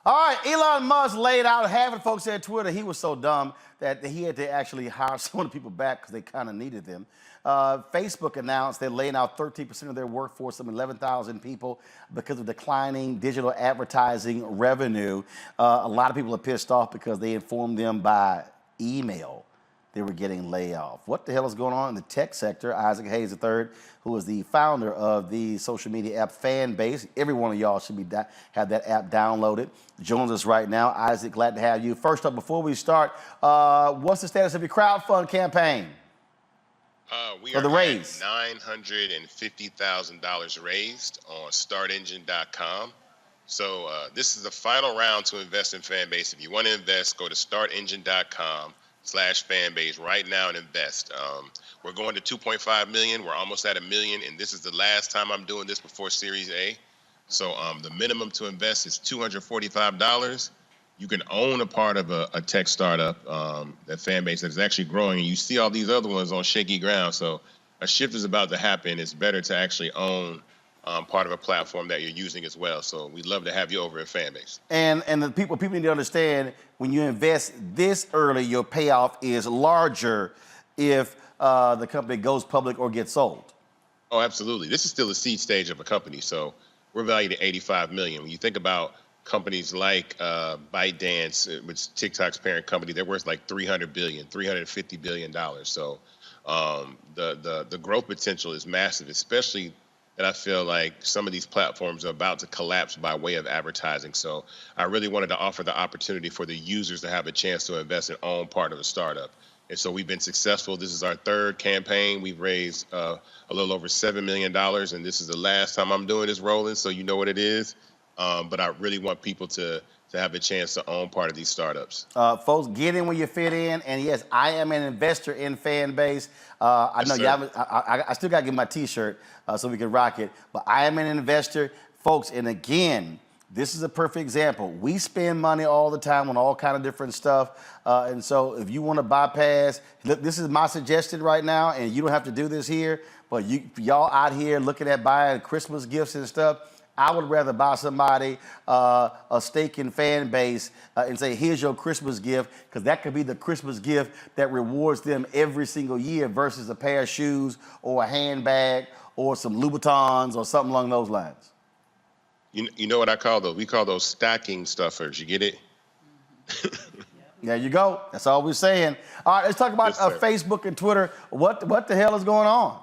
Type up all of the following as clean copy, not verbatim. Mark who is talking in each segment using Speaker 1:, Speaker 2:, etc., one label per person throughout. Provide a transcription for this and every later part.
Speaker 1: All right, Elon Musk laid out half of the folks at Twitter. He was so dumb that he had to actually hire some of the people back because they kind of needed them. Facebook announced they're laying out 13% of their workforce, some 11,000 people, because of declining digital advertising revenue. A lot of people are pissed off because they informed them by email they were getting laid off. What the hell is going on in the tech sector? Isaac Hayes III, who is the founder of the social media app Fanbase. Every one of y'all should have that app downloaded. Joins us right now. Isaac, glad to have you. First up, before we start, what's the status of your crowdfund campaign?
Speaker 2: We are at $950,000 raised on startengine.com. So this is the final round to invest in Fanbase. If you want to invest, go to startengine.com/Fanbase right now and invest. We're going to 2.5 million. We're almost at 1 million, and this is the last time I'm doing this before Series A. So the minimum to invest is $245. You can own a part of a tech startup, that Fanbase that is actually growing, and you see all these other ones on shaky ground. So a shift is about to happen. It's better to actually own part of a platform that you're using as well. So we'd love to have you over at Fanbase.
Speaker 1: And the people need to understand, when you invest this early, your payoff is larger if the company goes public or gets sold.
Speaker 2: Oh, absolutely. This is still the seed stage of a company. So we're valued at $85 million. When you think about companies like ByteDance, which is TikTok's parent company, they're worth like $300 billion, $350 billion. So the growth potential is massive, especially that I feel like some of these platforms are about to collapse by way of advertising. So I really wanted to offer the opportunity for the users to have a chance to invest and own part of a startup. And so we've been successful. This is our third campaign. We've raised a little over $7 million, and this is the last time I'm doing this, Roland, so you know what it is. But I really want people to have a chance to own part of these startups.
Speaker 1: Folks, get in where you fit in. And yes, I am an investor in Fanbase. I know y'all, I still got to get my T-shirt so we can rock it. But I am an investor, folks. And again, this is a perfect example. We spend money all the time on all kind of different stuff. And so if you want to bypass, look, this is my suggestion right now, and you don't have to do this here. But y'all out here looking at buying Christmas gifts and stuff, I would rather buy somebody a stake in Fanbase and say, here's your Christmas gift, because that could be the Christmas gift that rewards them every single year versus a pair of shoes or a handbag or some Louboutins or something along those lines.
Speaker 2: You know what I call those? We call those stocking stuffers. You get it?
Speaker 1: There you go. That's all we're saying. All right, let's talk about Facebook and Twitter. What the hell is going on?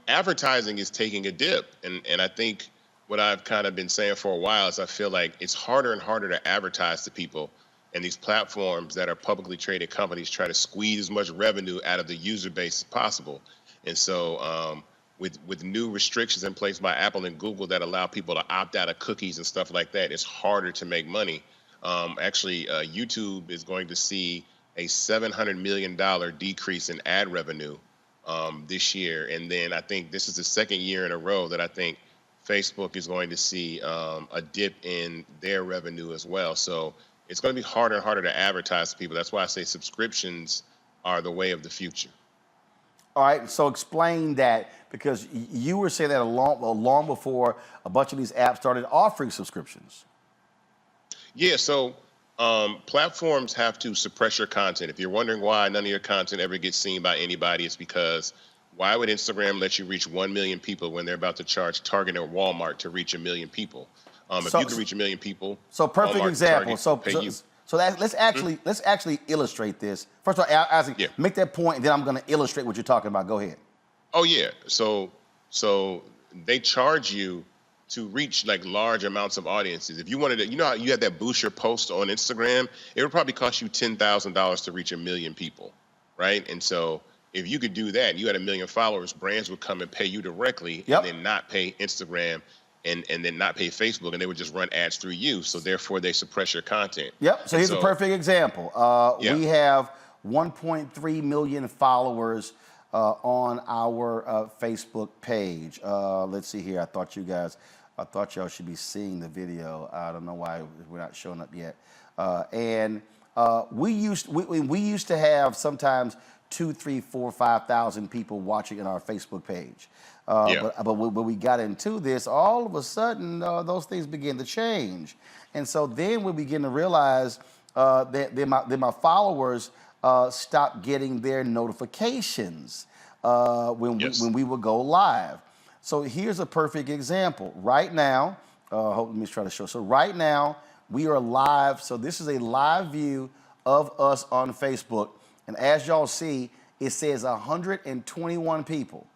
Speaker 2: Advertising is taking a dip, and I think what I've kind of been saying for a while is I feel like it's harder and harder to advertise to people, and these platforms that are publicly traded companies try to squeeze as much revenue out of the user base as possible. And so with new restrictions in place by Apple and Google that allow people to opt out of cookies and stuff like that, it's harder to make money. Actually, YouTube is going to see a $700 million decrease in ad revenue this year. And then I think this is the second year in a row that I think Facebook is going to see a dip in their revenue as well. So it's going to be harder and harder to advertise to people. That's why I say subscriptions are the way of the future.
Speaker 1: All right, so explain that, because you were saying that long before a bunch of these apps started offering subscriptions.
Speaker 2: Yeah, so platforms have to suppress your content. If you're wondering why none of your content ever gets seen by anybody, it's because why would Instagram let you reach 1 million people when they're about to charge Target or Walmart to reach 1 million people? If you can reach 1 million people,
Speaker 1: so perfect
Speaker 2: Walmart,
Speaker 1: example.
Speaker 2: Target,
Speaker 1: So let's actually illustrate this. First of all, Isaac, make that point, and then I'm going to illustrate what you're talking about. Go ahead.
Speaker 2: Oh yeah. So they charge you to reach like large amounts of audiences. If you wanted to, you know how you had that boost your post on Instagram, it would probably cost you $10,000 to reach 1 million people, right? And so if you could do that, and you had 1 million followers, brands would come and pay you directly, and then not pay Instagram and then not pay Facebook, and they would just run ads through you. So therefore they suppress your content.
Speaker 1: Yep, so here's a perfect example. We have 1.3 million followers on our Facebook page. Let's see here. I thought y'all should be seeing the video. I don't know why we're not showing up yet. And we used to have sometimes 2, 3, 4, 5,000 people watching in our Facebook page.
Speaker 2: Yeah.
Speaker 1: But when we got into this, all of a sudden those things began to change, and so then we begin to realize that my followers stopped getting their notifications when we would go live. So here's a perfect example. Right now, let me try to show. So right now we are live. So this is a live view of us on Facebook, and as y'all see, it says 121 people.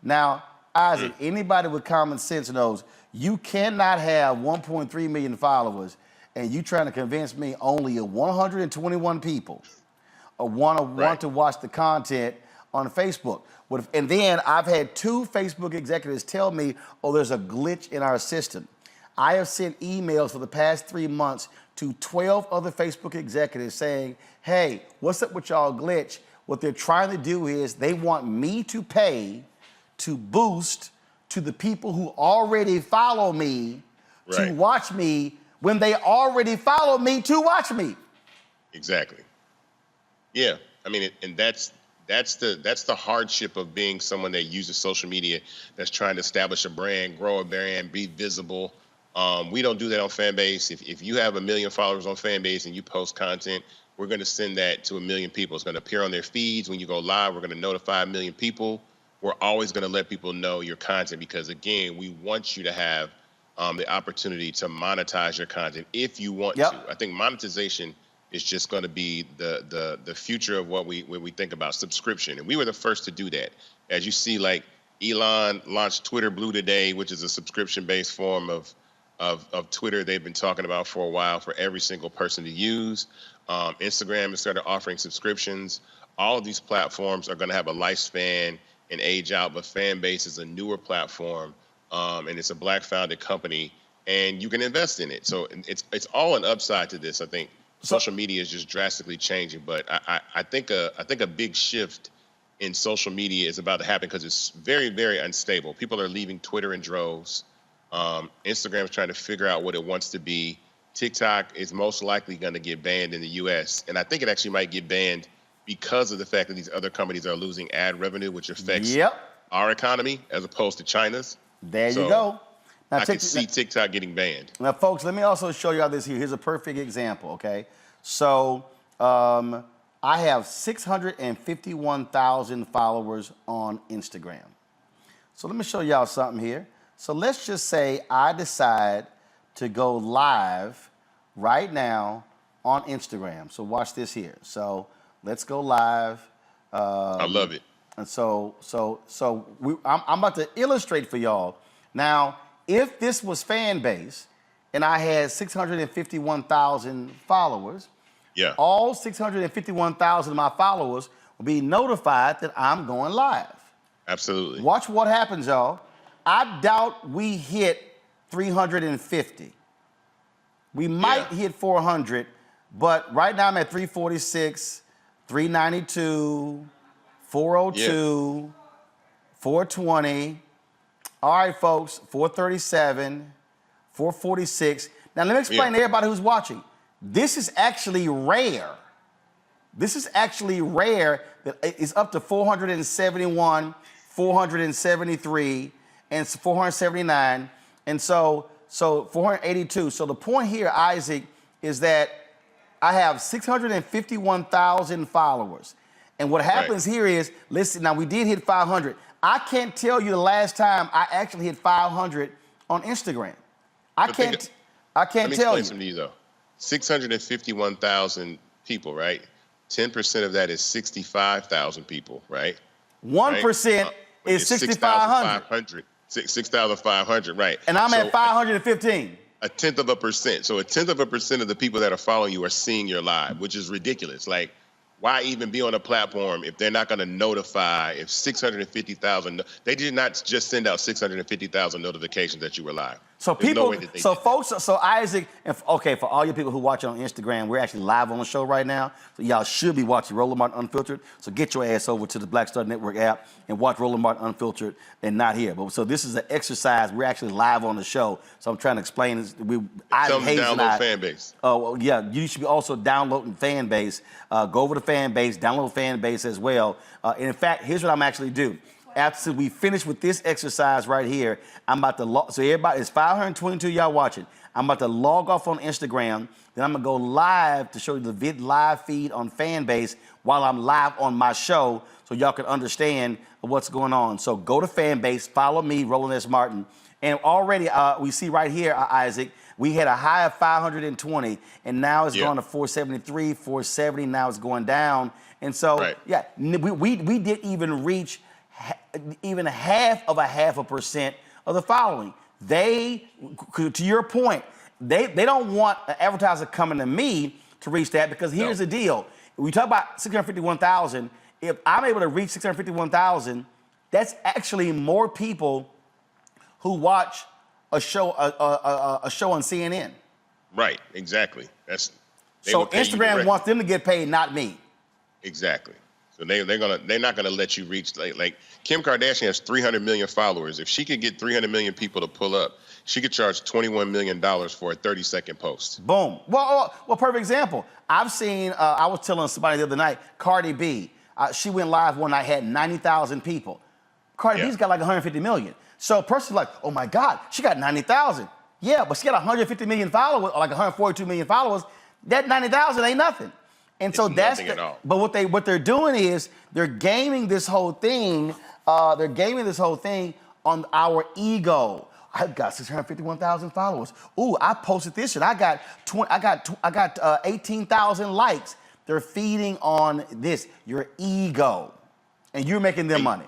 Speaker 1: Now, Isaac, anybody with common sense knows you cannot have 1.3 million followers and you trying to convince me only 121 people want to watch the content on Facebook. And then I've had 2 Facebook executives tell me, oh, there's a glitch in our system. I have sent emails for the past 3 months to 12 other Facebook executives saying, hey, what's up with y'all glitch? What they're trying to do is they want me to pay to boost to the people who already follow me to watch me when they already follow me to watch me.
Speaker 2: Exactly. Yeah, I mean, and that's the hardship of being someone that uses social media, that's trying to establish a brand, grow a brand, be visible. We don't do that on Fanbase. If you have 1 million followers on Fanbase and you post content, we're going to send that to 1 million people. It's going to appear on their feeds when you go live. We're going to notify 1 million people. We're always going to let people know your content because, again, we want you to have the opportunity to monetize your content if you want to. I think monetization is just going to be the future of what we think about subscription, and we were the first to do that. As you see, like Elon launched Twitter Blue today, which is a subscription-based form of Twitter they've been talking about for a while for every single person to use. Instagram has started offering subscriptions. All of these platforms are going to have a lifespan and age out, but Fanbase is a newer platform, and it's a Black-founded company, and you can invest in it. So it's all an upside to this. I think social media is just drastically changing, but I think a big shift in social media is about to happen because it's very, very unstable. People are leaving Twitter in droves. Instagram is trying to figure out what it wants to be. TikTok is most likely going to get banned in the U.S., and I think it actually might get banned because of the fact that these other companies are losing ad revenue, which affects our economy as opposed to China's.
Speaker 1: There you go. Now,
Speaker 2: I can see TikTok getting banned.
Speaker 1: Now, folks, let me also show y'all this here. Here's a perfect example, okay? So I have 651,000 followers on Instagram. So let me show y'all something here. So let's just say I decide to go live right now on Instagram. So watch this here. So let's go live.
Speaker 2: I love it.
Speaker 1: And I'm about to illustrate for y'all. Now, if this was Fanbase and I had 651,000 followers, all 651,000 of my followers will be notified that I'm going live.
Speaker 2: Absolutely.
Speaker 1: Watch what happens, y'all. I doubt we hit 350. We might hit 400, but right now I'm at 346, 392, 402, 420. All right, folks, 437, 446. Now, let me explain to everybody who's watching. This is actually rare. This is actually rare that it's up to 471, 473, and 479, and so 482. So the point here, Isaac, is that I have 651,000 followers. And what happens here is, listen, now we did hit 500. I can't tell you the last time I actually hit 500 on Instagram. I can't tell you.
Speaker 2: Let me explain something to you, though. 651,000 people, right? 10% of that is 65,000 people, right?
Speaker 1: 1% is 6,500.
Speaker 2: 6,500, right.
Speaker 1: And I'm at 515.
Speaker 2: A tenth of a percent. So a tenth of a percent of the people that are following you are seeing your live, which is ridiculous. Like, why even be on a platform if they're not going to notify if 650,000? They did not just send out 650,000 notifications that you were live.
Speaker 1: So
Speaker 2: There's
Speaker 1: people,
Speaker 2: no way that they
Speaker 1: so
Speaker 2: did
Speaker 1: folks, so Isaac, and okay, for all you people who watch on Instagram, we're actually live on the show right now. So y'all should be watching Roland Martin Unfiltered. So get your ass over to the Black Star Network app and watch Roland Martin Unfiltered and not here. But so this is an exercise. We're actually live on the show. So I'm trying to explain this.
Speaker 2: Tell them to download Fanbase.
Speaker 1: Oh, well, yeah, you should be also downloading Fanbase. Go over to Fanbase, download Fanbase as well. And in fact, here's what I'm actually do. After we finish with this exercise right here, I'm about to log, so everybody, it's 522 y'all watching. I'm about to log off on Instagram, then I'm gonna go live to show you the live feed on Fanbase while I'm live on my show so y'all can understand what's going on. So go to Fanbase, follow me, Roland S. Martin. And already we see right here, Isaac, we had a high of 520 and now it's going to 473, 470, now it's going down. And so, yeah, we didn't even reach even half of a 0.5% of the following. They, to your point, they don't want an advertiser coming to me to reach that because here's the deal. We talk about 651,000. If I'm able to reach 651,000, that's actually more people who watch a show on CNN.
Speaker 2: Right, exactly.
Speaker 1: So Instagram wants them to get paid, not me.
Speaker 2: Exactly. So they're not gonna let you reach like Kim Kardashian has 300 million followers. If she could get 300 million people to pull up, she could charge $21 million for a 30-second post.
Speaker 1: Boom. Well, perfect example. I've seen. I was telling somebody the other night, Cardi B. She went live one night, had 90,000 people. Cardi B's got like 150 million. So a person's like, oh my God, she got 90,000. Yeah, but she got 150 million followers, or like 142 million followers. That 90,000 ain't nothing. And so that's but what they're doing is they're gaming this whole thing. They're gaming this whole thing on our ego. I've got 651,000 followers. Ooh, I posted this shit. I got 18,000 likes. They're feeding on this, your ego, and you're making them money.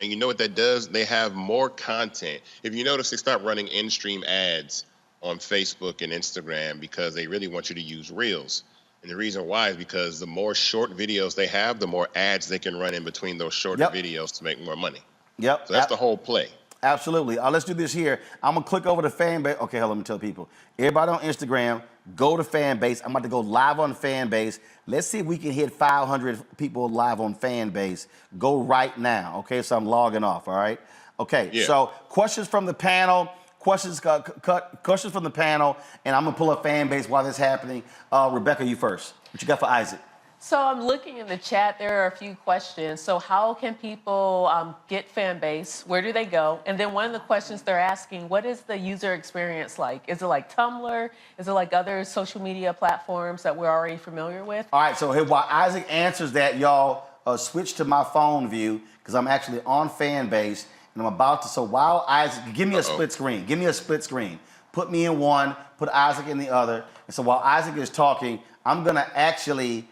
Speaker 2: And you know what that does? They have more content. If you notice, they start running in-stream ads on Facebook and Instagram because they really want you to use Reels. And the reason why is because the more short videos they have, the more ads they can run in between those shorter videos to make more money.
Speaker 1: Yep.
Speaker 2: So that's the whole play.
Speaker 1: Absolutely. Let's do this here. I'm going to click over to Fanbase. Okay, hold on, let me tell people. Everybody on Instagram, go to Fanbase. I'm about to go live on Fanbase. Let's see if we can hit 500 people live on Fanbase. Go right now. Okay, so I'm logging off, all right? Okay, so questions from the panel. Questions from the panel, and I'm gonna pull up Fanbase while this is happening. Rebecca, you first. What you got for Isaac?
Speaker 3: So I'm looking in the chat. There are a few questions. So how can people get Fanbase? Where do they go? And then one of the questions they're asking, what is the user experience like? Is it like Tumblr? Is it like other social media platforms that we're already familiar with?
Speaker 1: All right, so while Isaac answers that, y'all switch to my phone view because I'm actually on Fanbase. And I'm about to, so while Isaac, give me a split screen. Give me a split screen. Put me in one, put Isaac in the other. And so while Isaac is talking, I'm gonna actually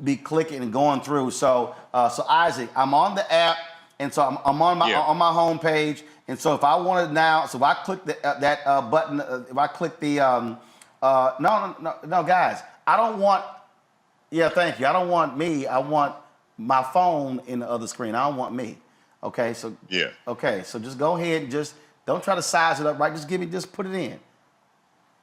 Speaker 1: be clicking and going through. So Isaac, I'm on the app, and so I'm on my home page. And so if I wanted now, so if I click that button, if I click the, no, guys, I don't want, thank you. I don't want me, I want my phone in the other screen. I don't want me. Okay, so okay, so just go ahead and just don't try to size it up, right? Just put it in.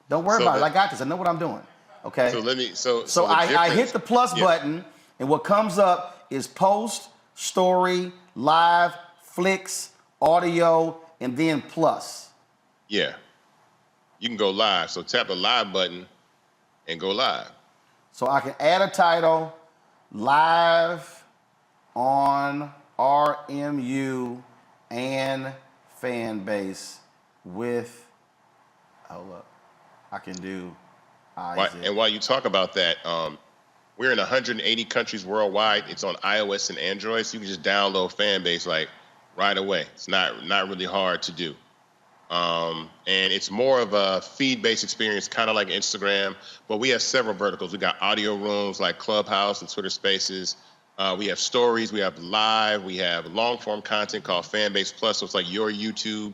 Speaker 1: Don't worry about it. I got this. I know what I'm doing. Okay.
Speaker 2: So let me. So
Speaker 1: I hit the plus button, and what comes up is post, story, live, flicks, audio, and then plus.
Speaker 2: Yeah. You can go live. So tap the live button, and go live.
Speaker 1: So I can add a title, live on RMU and Fanbase with, hold up, I can do Isaac.
Speaker 2: And while you talk about that, we're in 180 countries worldwide. It's on iOS and Android, so you can just download Fanbase like right away. It's not really hard to do. And it's more of a feed-based experience, kind of like Instagram, but we have several verticals. We got audio rooms like Clubhouse and Twitter Spaces. We have stories, we have live, we have long-form content called Fanbase Plus, so it's like your YouTube,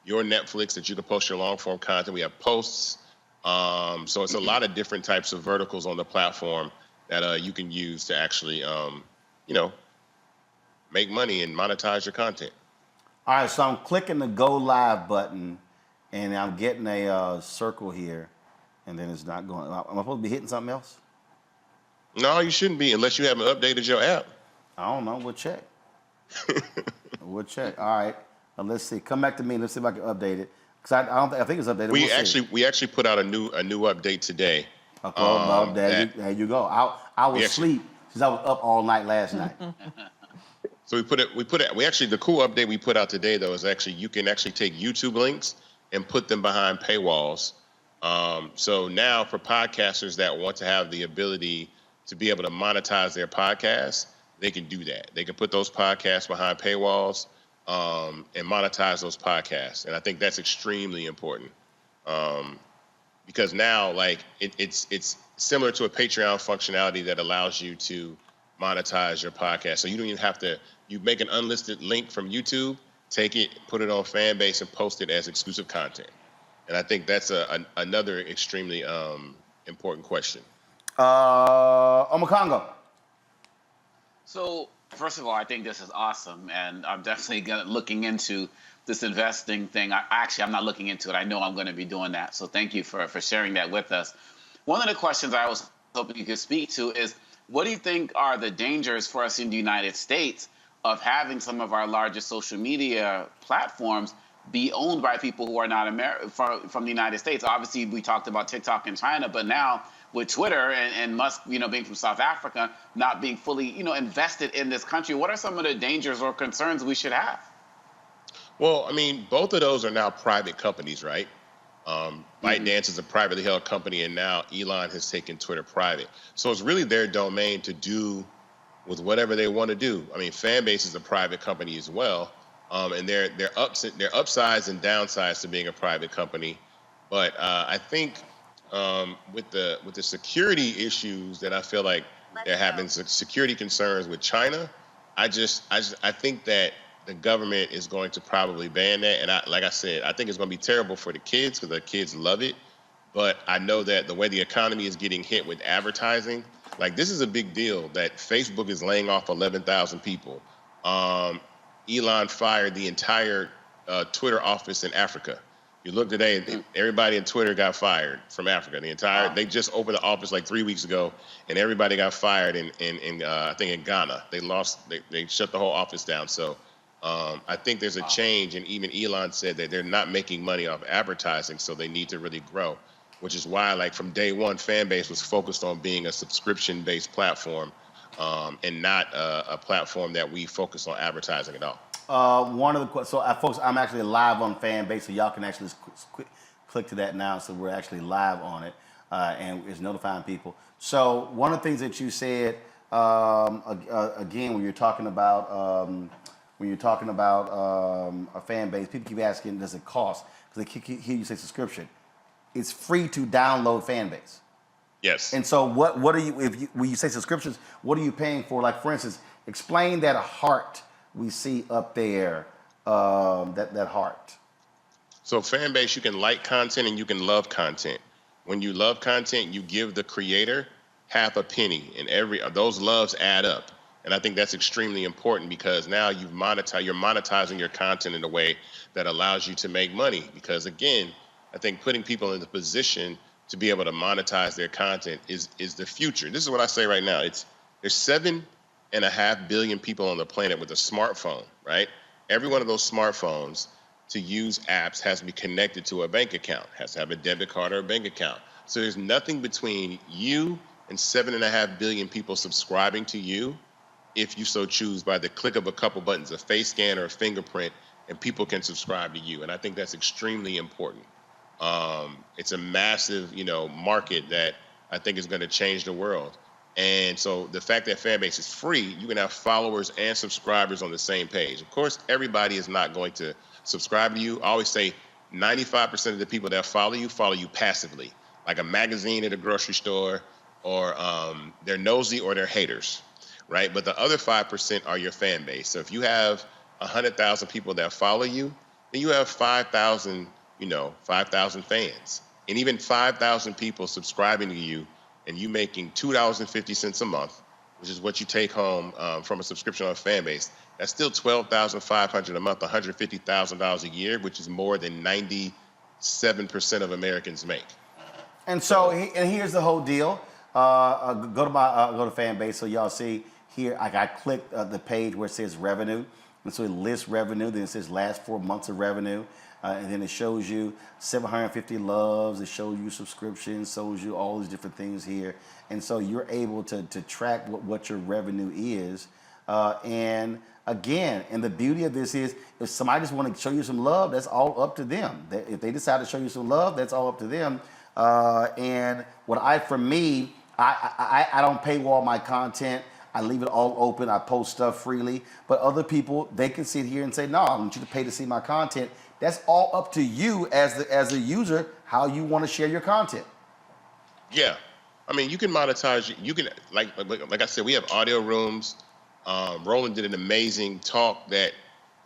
Speaker 2: your Netflix that you can post your long-form content. We have posts, so it's a lot of different types of verticals on the platform, that you can use to actually, you know, make money and monetize your content.
Speaker 1: All right, so I'm clicking the go live button, and I'm getting a circle here, and then it's not going. Am I supposed to be hitting something else?
Speaker 2: No, you shouldn't be unless you haven't updated your app.
Speaker 1: I don't know. We'll check. We'll check. All right. Let's see. Come back to me. Let's see if I can update it. Because I don't. I think it's updated.
Speaker 2: We actually put out a new update today.
Speaker 1: Okay, well, there you go. I was asleep because I was up all night last night.
Speaker 2: So we actually, the cool update we put out today though is actually you can actually take YouTube links and put them behind paywalls. So now for podcasters that want to have the ability to be able to monetize their podcasts, they can do that. They can put those podcasts behind paywalls and monetize those podcasts. And I think that's extremely important. Because now, like, it's similar to a Patreon functionality that allows you to monetize your podcast. So you don't even have to, you make an unlisted link from YouTube, take it, put it on Fanbase, and post it as exclusive content. And I think that's another extremely important question.
Speaker 1: Omakongo.
Speaker 4: So, first of all, I think this is awesome, and I'm definitely looking into this investing thing. I'm not looking into it. I know I'm going to be doing that. So thank you for sharing that with us. One of the questions I was hoping you could speak to is, what do you think are the dangers for us in the United States of having some of our largest social media platforms be owned by people who are not from the United States? Obviously, we talked about TikTok in China, but now with Twitter and Musk, being from South Africa, not being fully, invested in this country, what are some of the dangers or concerns we should have?
Speaker 2: Well, I mean, both of those are now private companies, right? ByteDance is a privately held company, and now Elon has taken Twitter private. So it's really their domain to do with whatever they want to do. I mean, Fanbase is a private company as well, and they're upsides and downsides to being a private company. But I think with the security issues that I feel like they're having security concerns with China, I think that the government is going to probably ban that. And like I said, I think it's going to be terrible for the kids because the kids love it. But I know that the way the economy is getting hit with advertising, like this is a big deal that Facebook is laying off 11,000 people. Elon fired the entire Twitter office in Africa. You look today, everybody in Twitter got fired from Africa. They just opened the office like 3 weeks ago, and everybody got fired in I think in Ghana. They shut the whole office down. So I think there's a change, and even Elon said that they're not making money off advertising, so they need to really grow, which is why, like from day one, Fanbase was focused on being a subscription-based platform and not a platform that we focus on advertising at all.
Speaker 1: Folks, I'm actually live on Fanbase, so y'all can actually click to that now. So we're actually live on it, and it's notifying people. So one of the things that you said again when you're talking about a Fanbase, people keep asking, does it cost? Because they hear you say subscription. It's free to download Fanbase.
Speaker 2: Yes.
Speaker 1: And so what are you, when you say subscriptions, what are you paying for? Like, for instance, explain that heart we see up there, that heart.
Speaker 2: So Fanbase, you can like content and you can love content. When you love content, you give the creator half a penny, and those loves add up. And I think that's extremely important because now you're monetizing your content in a way that allows you to make money. Because again, I think putting people in the position to be able to monetize their content is the future. This is what I say right now. There's 7.5 billion people on the planet with a smartphone, right? Every one of those smartphones to use apps has to be connected to a bank account, has to have a debit card or a bank account. So there's nothing between you and 7.5 billion people subscribing to you, if you so choose, by the click of a couple buttons, a face scan or a fingerprint, and people can subscribe to you. And I think that's extremely important. It's a massive, market that I think is going to change the world. And so the fact that Fanbase is free, you can have followers and subscribers on the same page. Of course, everybody is not going to subscribe to you. I always say 95% of the people that follow you passively, like a magazine at a grocery store, or they're nosy or they're haters. Right? But the other 5% are your fan base. So if you have 100,000 people that follow you, then you have 5,000 fans. And even 5,000 people subscribing to you and you making $2.50 a month, which is what you take home from a subscription on Fanbase, that's still $12,500 a month, $150,000 a year, which is more than 97% of Americans make.
Speaker 1: And so, and here's the whole deal. Go to Fanbase so y'all see here. I clicked the page where it says revenue, and so it lists revenue. Then it says last 4 months of revenue, and then it shows you 750 loves. It shows you subscriptions, shows you all these different things here, and so you're able to track what your revenue is. And again, and the beauty of this is, if somebody just want to show you some love, that's all up to them. If they decide to show you some love, that's all up to them. And for me, I don't paywall my content. I leave it all open. I post stuff freely. But other people, they can sit here and say, no, I want you to pay to see my content. That's all up to you as a user, how you want to share your content.
Speaker 2: Yeah. I mean, you can monetize. You can, like I said, we have audio rooms. Roland did an amazing talk that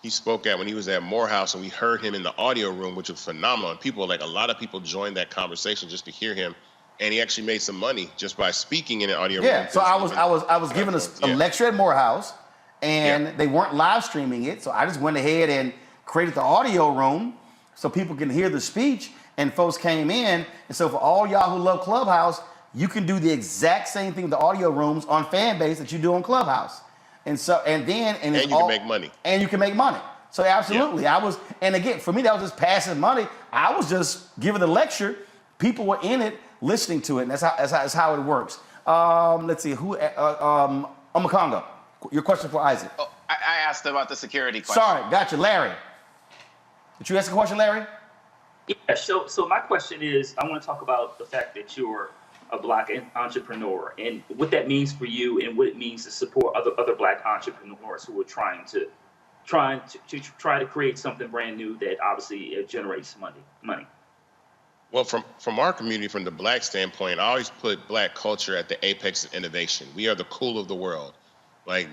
Speaker 2: he spoke at when he was at Morehouse, and we heard him in the audio room, which was phenomenal. And people, like a lot of people joined that conversation just to hear him. And he actually made some money just by speaking in an audio room.
Speaker 1: Yeah, so I was given a lecture at Morehouse, and they weren't live streaming it. So I just went ahead and created the audio room so people can hear the speech, and folks came in. And so for all y'all who love Clubhouse, you can do the exact same thing with the audio rooms on Fanbase that you do on Clubhouse. And so, and you
Speaker 2: can make money.
Speaker 1: And you can make money. So absolutely, yeah. And again, for me, that was just passive money. I was just giving the lecture. People were in it, listening to it, and that's how it works. Let's see, Omakongo, your question for Isaac.
Speaker 4: Oh, I asked about the security question.
Speaker 1: Sorry, gotcha, Larry. Did you ask a question, Larry?
Speaker 5: Yeah, so my question is, I want to talk about the fact that you're a Black entrepreneur and what that means for you and what it means to support other Black entrepreneurs who are trying to create something brand new that obviously generates money.
Speaker 2: Well, from our community, from the Black standpoint, I always put Black culture at the apex of innovation. We are the cool of the world. Like,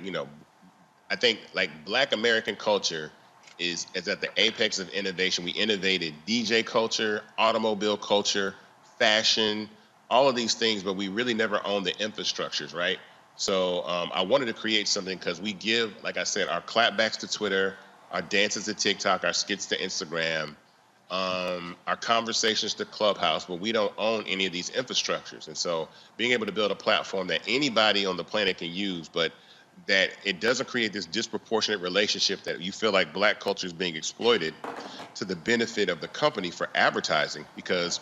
Speaker 2: I think like Black American culture is at the apex of innovation. We innovated DJ culture, automobile culture, fashion, all of these things, but we really never owned the infrastructures, right? So I wanted to create something because we give, like I said, our clapbacks to Twitter, our dances to TikTok, our skits to Instagram, our conversations to Clubhouse, but we don't own any of these infrastructures. And so being able to build a platform that anybody on the planet can use, but that it doesn't create this disproportionate relationship that you feel like Black culture is being exploited to the benefit of the company for advertising. Because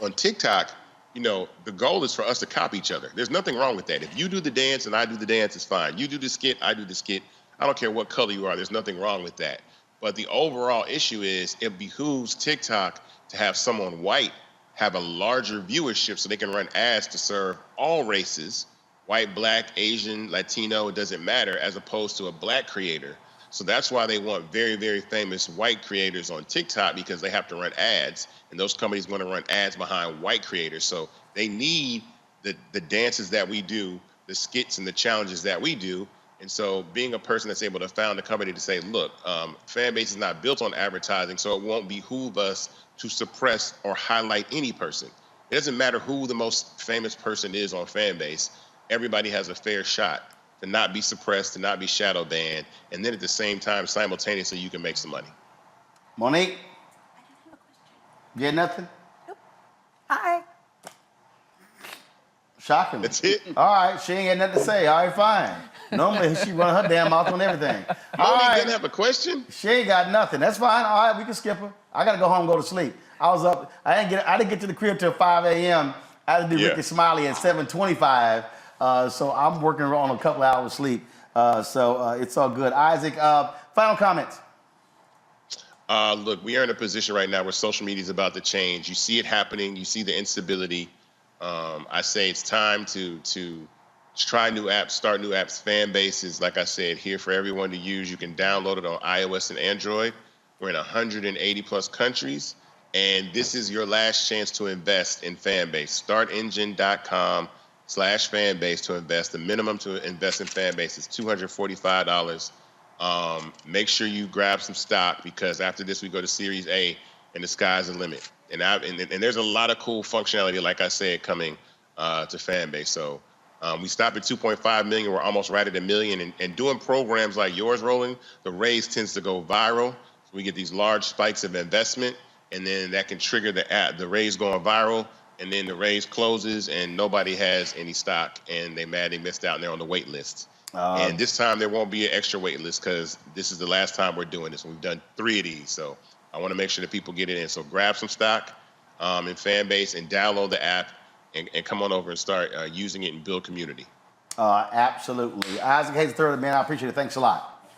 Speaker 2: on TikTok, the goal is for us to copy each other. There's nothing wrong with that. If you do the dance and I do the dance, it's fine. You do the skit, I do the skit. I don't care what color you are. There's nothing wrong with that. But the overall issue is it behooves TikTok to have someone white have a larger viewership so they can run ads to serve all races, white, Black, Asian, Latino, it doesn't matter, as opposed to a Black creator. So that's why they want very, very famous white creators on TikTok, because they have to run ads, and those companies want to run ads behind white creators. So they need the dances that we do, the skits and the challenges that we do. And so being a person that's able to found a company to say, look, Fanbase is not built on advertising, so it won't behoove us to suppress or highlight any person. It doesn't matter who the most famous person is on Fanbase. Everybody has a fair shot to not be suppressed, to not be shadow banned, and then at the same time, simultaneously, you can make some money.
Speaker 1: Monique? You get nothing?
Speaker 6: Nope. Hi.
Speaker 1: Shocking.
Speaker 2: That's it.
Speaker 1: All right, she ain't got nothing to say. All right, fine. Normally, she run her damn mouth on everything. All
Speaker 2: Monique
Speaker 1: right.
Speaker 2: didn't have a question?
Speaker 1: She ain't got nothing. That's fine. All right, we can skip her. I gotta go home and go to sleep. I was up. I didn't get to the crib till 5 a.m. I had to do Ricky Smiley at 7:25. So I'm working on a couple of hours sleep. So it's all good. Isaac, final comments.
Speaker 2: Look, we are in a position right now where social media is about to change. You see it happening. You see the instability. I say it's time to try new apps, start new apps. Fanbase is, like I said, here for everyone to use. You can download it on iOS and Android. We're in 180 plus countries. And this is your last chance to invest in Fanbase. Startengine.com/Fanbase to invest. The minimum to invest in Fanbase is $245. Make sure you grab some stock, because after this we go to Series A and the sky's the limit. And there's a lot of cool functionality, like I said, coming to Fanbase. So we stopped at 2.5 million. We're almost right at 1 million. And doing programs like yours, Roland, the raise tends to go viral. So we get these large spikes of investment, and then that can trigger the raise going viral. And then the raise closes, and nobody has any stock, and they're mad they missed out, and they're on the wait list. And this time there won't be an extra wait list because this is the last time we're doing this. We've done 3 of these, so I want to make sure that people get it in. So grab some stock in Fanbase and download the app and come on over and start using it and build community.
Speaker 1: Absolutely. Isaac Hayes III, man, I appreciate it. Thanks a lot.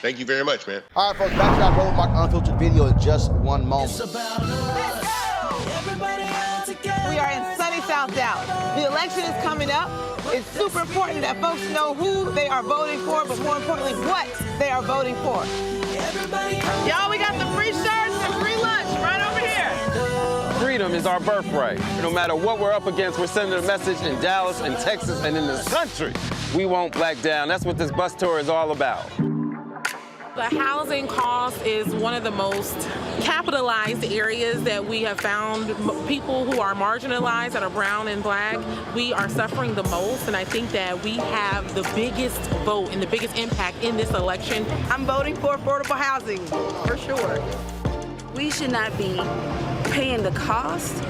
Speaker 2: Thank you very much, man.
Speaker 1: All right, folks, back to our Roland Mark Unfiltered video in just one moment.
Speaker 7: We are in sunny South Dallas. The election is coming up. It's super important that folks know who they are voting for, but more importantly, what they are voting for. Y'all, we got the free shirts and free lunch right over here.
Speaker 8: Freedom is our birthright. No matter what we're up against, we're sending a message in Dallas and Texas and in this country. We won't back down. That's what this bus tour is all about.
Speaker 9: The housing cost is one of the most capitalized areas that we have found. People who are marginalized, that are brown and black, we are suffering the most, and I think that we have the biggest vote and the biggest impact in this election.
Speaker 7: I'm voting for affordable housing, for sure.
Speaker 10: We should not be paying the cost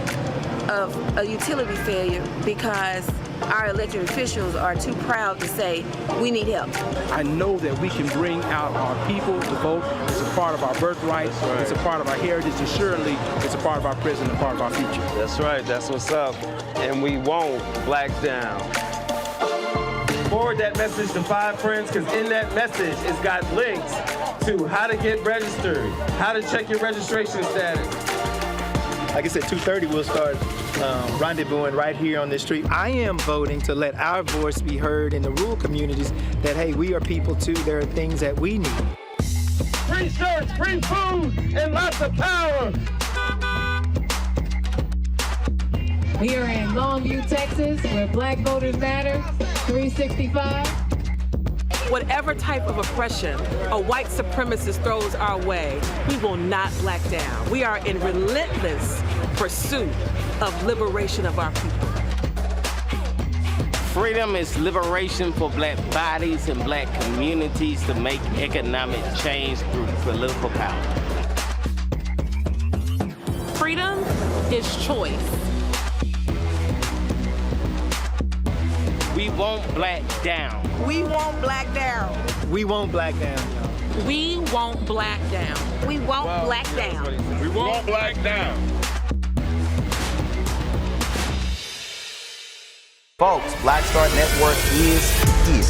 Speaker 10: of a utility failure because our elected officials are too proud to say, we need help.
Speaker 11: I know that we can bring out our people to vote. It's a part of our birthright. Right. It's a part of our heritage, and surely it's a part of our present and part of our future.
Speaker 8: That's right. That's what's up. And we won't black down. Forward that message to 5 friends, because in that message, it's got links to how to get registered, how to check your registration status.
Speaker 11: Like I said, 2:30 we'll start rendezvousing right here on this street. I am voting to let our voice be heard in the rural communities that, hey, we are people too. There are things that we need.
Speaker 8: Free shirts, free food, and lots of power.
Speaker 12: We are in Longview, Texas, where Black Voters Matter, 365.
Speaker 9: Whatever type of oppression a white supremacist throws our way, we will not black down. We are in relentless pursuit of liberation of our people.
Speaker 13: Freedom is liberation for black bodies and black communities to make economic change through political power.
Speaker 9: Freedom is choice.
Speaker 13: We won't black down.
Speaker 7: We won't black down.
Speaker 11: We won't black down, y'all.
Speaker 9: We won't black down.
Speaker 10: We won't black down.
Speaker 8: We won't black down.
Speaker 1: Folks, Black Star Network is here.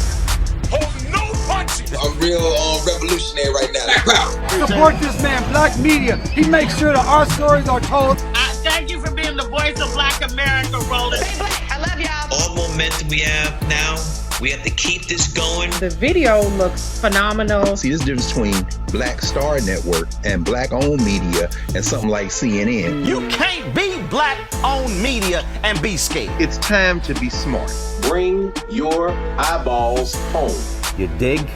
Speaker 14: Hold no punches. I'm real revolutionary right now.
Speaker 11: Support this man, Black Media. He makes sure that our stories are told.
Speaker 15: Thank you for being the voice of Black America, Roland.
Speaker 7: Stay black. I love y'all.
Speaker 15: All momentum we have now, we have to keep this going.
Speaker 12: The video looks phenomenal.
Speaker 14: See, this difference between Black Star Network and black-owned media and something like CNN.
Speaker 1: You can't be black-owned media and be scared.
Speaker 14: It's time to be smart.
Speaker 16: Bring your eyeballs home.
Speaker 1: You dig?